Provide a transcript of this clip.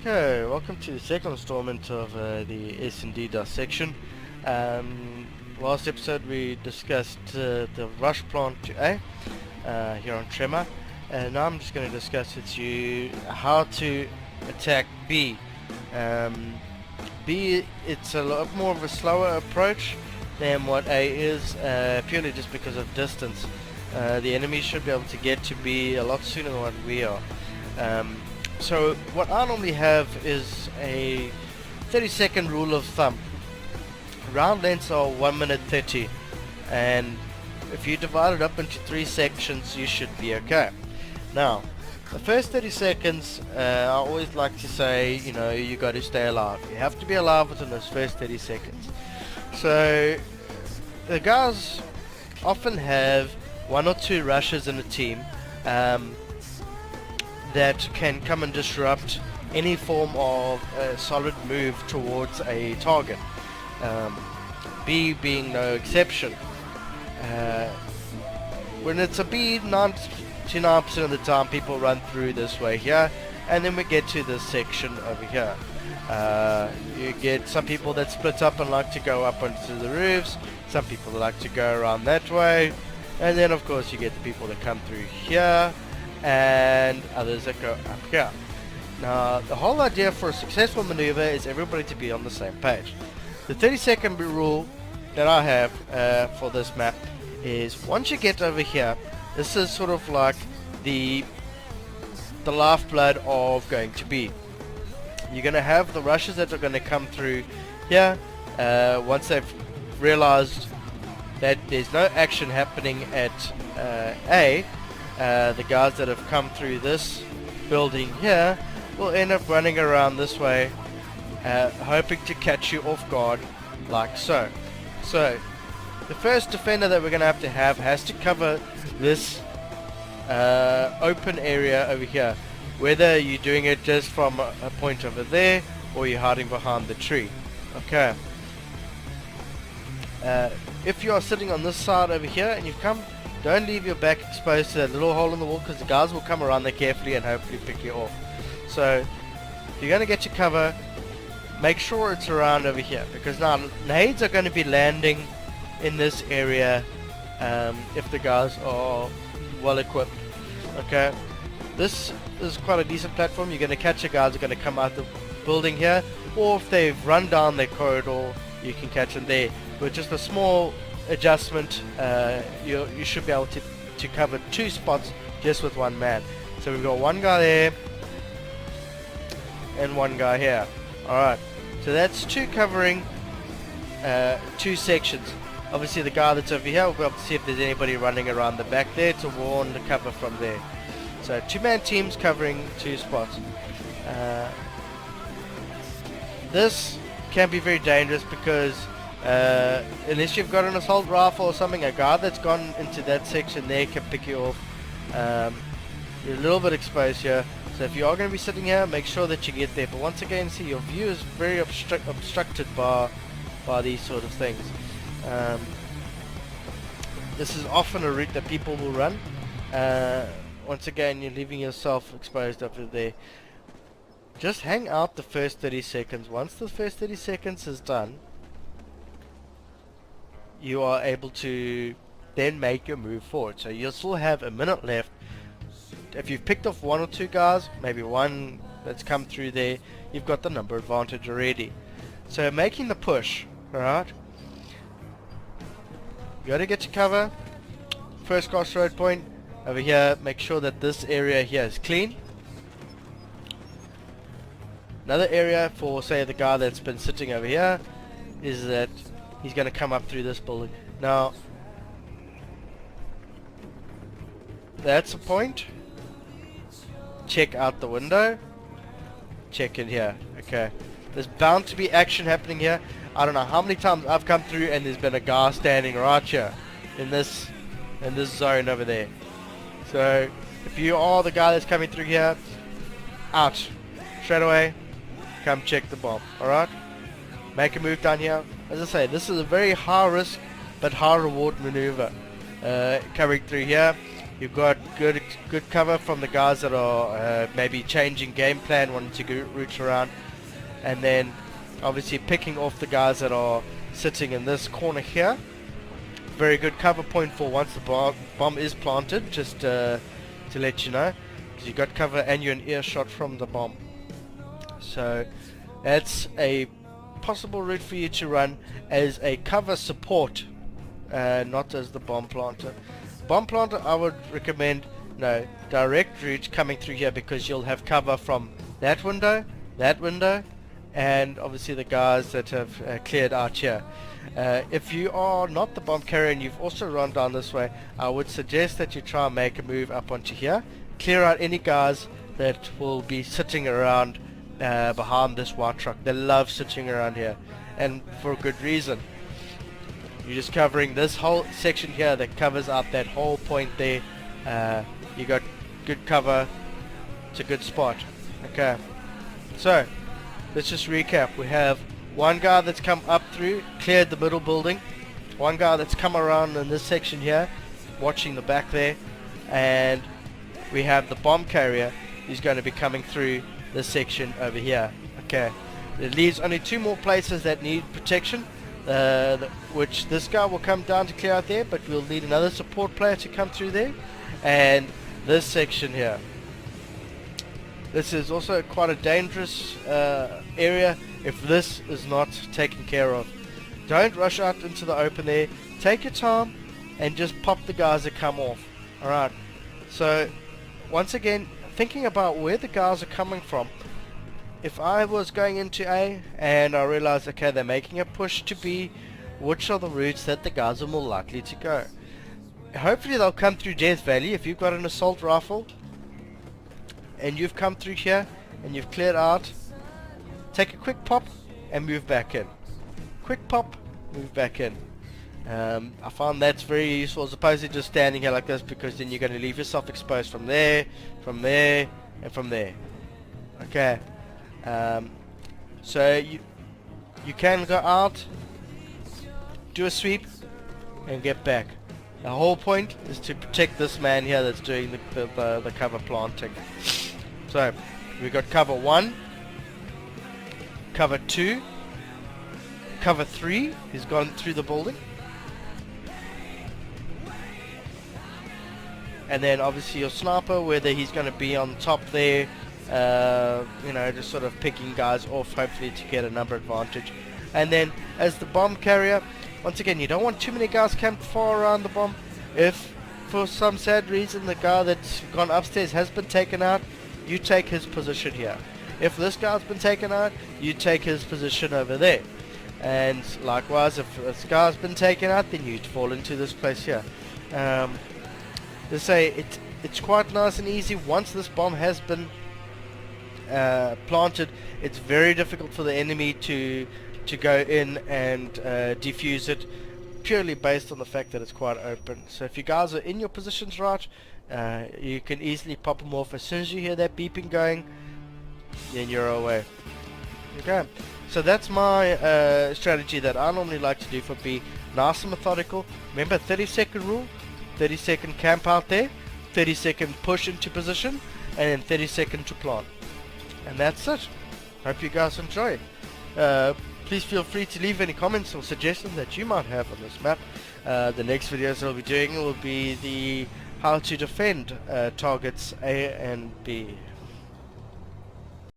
Okay, welcome to the second installment of the S&D dissection. Last episode we discussed the rush plant to A here on Tremor, and now I'm just going to discuss with you how to attack B. B, it's a lot more of a slower approach than what A is, purely just because of distance. The enemy should be able to get to B a lot sooner than what we are. So what I normally have is a 30-second rule of thumb. Round lengths are 1 minute 30, and if you divide it up into 3 sections you should be okay. Now the first 30 seconds, I always like to say, you got to stay alive. You have to be alive within those first 30 seconds. So the guys often have 1 or 2 rushes in a team that can come and disrupt any form of a solid move towards a target. B being no exception. When it's a B, 99% of the time people run through this way here, and then we get to this section over here. You get some people that split up and like to go up onto the roofs, some people that like to go around that way, and then of course you get the people that come through here and others that go up here. Now the whole idea for a successful maneuver is everybody to be on the same page. The 30-second rule that I have for this map is once you get over here, this is sort of like the lifeblood of going to be. You're going to have the rushes that are going to come through here once they've realized that there's no action happening at A. The guys that have come through this building here will end up running around this way, hoping to catch you off guard like so. So the first defender that we're going to have has to cover this open area over here, whether you're doing it just from a point over there or you're hiding behind the tree. Okay. If you are sitting on this side over here and you've come, don't leave your back exposed to that little hole in the wall, because the guys will come around there carefully and hopefully pick you off. So if you're going to get your cover, make sure it's around over here, because now nades are going to be landing in this area if the guys are well equipped. Okay, this is quite a decent platform. You're going to catch the guys who are going to come out the building here, or if they've run down their corridor, you can catch them there. With just a small adjustment, you should be able to cover 2 spots just with 1 man. So we've got 1 guy there and 1 guy here. Alright, so that's 2 covering 2 sections. Obviously the guy that's over here will be able to see if there's anybody running around the back there to warn the cover from there. So 2-man teams covering 2 spots. This can be very dangerous because unless you've got an assault rifle or something, a guy that's gone into that section there can pick you off. You're a little bit exposed here, so if you are going to be sitting here, make sure that you get there. But once again, see, your view is very obstructed by these sort of things. This is often a route that people will run. Once again, you're leaving yourself exposed up there. Just hang out the first 30 seconds. Once the first 30 seconds is done, you are able to then make your move forward. So you'll still have a minute left. If you've picked off 1 or 2 guys, maybe 1 that's come through there, you've got the number advantage already. So making the push, alright, you gotta get your cover. First crossroad point over here, make sure that this area here is clean. Another area for, say, the guy that's been sitting over here is that he's going to come up through this building. Now that's a point. Check out the window, check in here. Okay, there's bound to be action happening here. I don't know how many times I've come through and there's been a guy standing right here in this zone over there. So if you are the guy that's coming through here, out straight away, come check the bomb. Alright, make a move down here. As I say, this is a very high risk but high reward maneuver. Coming through here, You've got good cover from the guys that are maybe changing game plan, wanting to go root around, and then obviously picking off the guys that are sitting in this corner here. Very good cover point for once the bomb is planted, just to let you know, because you got cover and you're an earshot from the bomb. So that's a possible route for you to run as a cover support, not as the bomb planter. Bomb planter, I would recommend direct route coming through here, because you'll have cover from that window, and obviously the guys that have cleared out here. If you are not the bomb carrier and you've also run down this way, I would suggest that you try and make a move up onto here, clear out any guys that will be sitting around behind this white truck. They love sitting around here, and for a good reason. You're just covering this whole section here that covers out that whole point there. You got good cover. It's a good spot. Okay, so let's just recap. We have one guy that's come up through, cleared the middle building. One guy that's come around in this section here, watching the back there, and we have the bomb carrier who's going to be coming through this section over here. Okay, it leaves only two more places that need protection, which this guy will come down to clear out there, but we'll need another support player to come through there, and this section here. This is also quite a dangerous area if this is not taken care of. Don't rush out into the open there. Take your time and just pop the guys that come off. Alright, so once again, thinking about where the guys are coming from. If I was going into A and I realized, okay, they're making a push to B, which are the routes that the guys are more likely to go? Hopefully they'll come through Death Valley. If you've got an assault rifle and you've come through here and you've cleared out, take a quick pop and move back in. Quick pop, move back in. I found that's very useful as opposed to just standing here like this, because then you're going to leave yourself exposed from there, and from there. Okay, so you can go out, do a sweep, and get back. The whole point is to protect this man here that's doing the cover planting. So we got cover 1, cover 2, cover 3. He's gone through the building, and then obviously your sniper, whether he's going to be on top there, just sort of picking guys off, hopefully to get a number advantage. And then as the bomb carrier, once again, you don't want too many guys camped far around the bomb. If for some sad reason the guy that's gone upstairs has been taken out, you take his position here. If this guy's been taken out, you take his position over there. And likewise, if this guy's been taken out, then you fall into this place here. They say it's quite nice and easy. Once this bomb has been planted, it's very difficult for the enemy to go in and defuse it, purely based on the fact that it's quite open. So if you guys are in your positions right, you can easily pop them off. As soon as you hear that beeping going, then you're away. Okay, so that's my strategy that I normally like to do for B. Nice and methodical. Remember, 30-second rule. 30-second camp out there, 30-second push into position, and then 30-second to plant. And that's it. Hope you guys enjoy. Please feel free to leave any comments or suggestions that you might have on this map. The next videos I'll be doing will be the how to defend targets A and B.